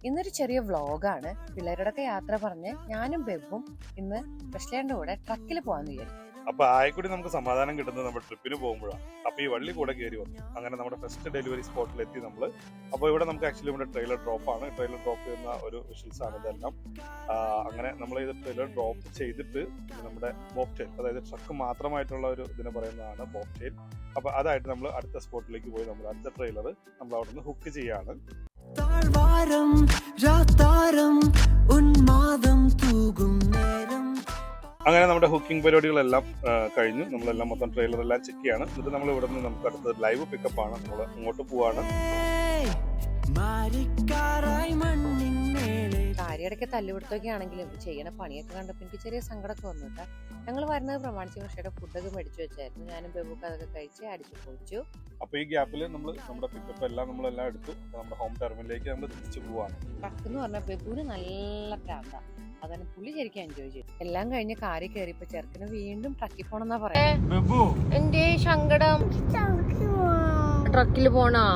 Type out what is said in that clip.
ഇന്നൊരു ചെറിയ വ്ളോഗാണ്. പിള്ളേരോടൊക്കെ യാത്ര പറഞ്ഞ് ഞാനും ബെബും ഇന്ന് റെസ്റ്റോറൻറ്റിന്റെ കൂടെ ട്രക്കിൽ പോകാന്ന് വിചാരിച്ചു. അപ്പൊ ആയിക്കൂടി നമുക്ക് സമാധാനം കിട്ടുന്നത് നമ്മുടെ ട്രിപ്പിന് പോകുമ്പോഴാണ്. അപ്പൊ ഈ വള്ളി കൂടെ കയറി വന്നു. അങ്ങനെ നമ്മുടെ ഫസ്റ്റ് ഡെലിവറി സ്പോട്ടിൽ എത്തി നമ്മള്. അപ്പോൾ ഇവിടെ നമുക്ക് ആക്ച്വലി ഇവിടെ ട്രെയിലർ ഡ്രോപ്പ് ആണ്. ട്രെയിലർ ഡ്രോപ്പ് ചെയ്യുന്ന ഒരു വിഷ്വൽസ് ആണ് ഇതെല്ലാം. അങ്ങനെ നമ്മൾ ഇത് ട്രെയിലർ ഡ്രോപ്പ് ചെയ്തിട്ട് നമ്മുടെ ബോക്ടെയിൽ, അതായത് ട്രക്ക് മാത്രമായിട്ടുള്ള ഒരു ഇതിനെ പറയുന്നതാണ് ബോക്ടെയിൽ. അപ്പൊ അതായിട്ട് നമ്മൾ അടുത്ത സ്പോട്ടിലേക്ക് പോയി നമ്മൾ അടുത്ത ട്രെയിലർ നമ്മൾ അവിടെ നിന്ന് ഹുക്ക് ചെയ്യാണ്. അങ്ങനെ നമ്മുടെ ഹുക്കിംഗ് പരിപാടികളെല്ലാം കഴിഞ്ഞു. നമ്മളെല്ലാം മൊത്തം ട്രെയിലർ എല്ലാം ചെക്ക് ചെയ്യാണ്. എന്നിട്ട് നമ്മൾ ഇവിടെ നിന്ന് നമുക്ക് അടുത്ത ലൈവ് പിക്കപ്പ് ആണ്. നമ്മൾ അങ്ങോട്ട് പോവാണ്. കാര്യടക്കെ തല്ലുപിടുത്തൊക്കെ ആണെങ്കിലും ചെയ്യണ പണിയൊക്കെ കണ്ടപ്പോൾ എനിക്ക് ചെറിയ സങ്കടമൊക്കെ വന്നു കേട്ടോ. ഞങ്ങൾ വരുന്നത് പ്രമാണിച്ച് പക്ഷേ ഫുഡൊക്കെ മേടിച്ചു വെച്ചായിരുന്നു. ഞാനും ബെബുക്ക് അതൊക്കെ കഴിച്ച് അടിച്ചു പൊളിച്ചു. അപ്പൊ ഈ ഗ്യാപ്പിൽ നമ്മൾ നമ്മുടെ പിക്കപ്പ് എല്ലാം നമ്മളെല്ലാം എടുത്തു. നമ്മുടെ ഹോം ടെർമിനലിലേക്ക് നമ്മൾ തിരിച്ചു പോവാണ്. ട്രക്ക് എന്ന് പറഞ്ഞാൽ ബെബുവിന് നല്ല പ്രാന്ത. അതാണ് പുള്ളി ശരിക്കും എൻജോയ് ചെയ്തു. എല്ലാം കഴിഞ്ഞ് കാറി കയറിയപ്പോ ചെറുക്കന് വീണ്ടും ട്രക്കിൽ പോണെന്നാ പറയാ. എന്റെ സങ്കടം, ട്രക്കിൽ പോണോ?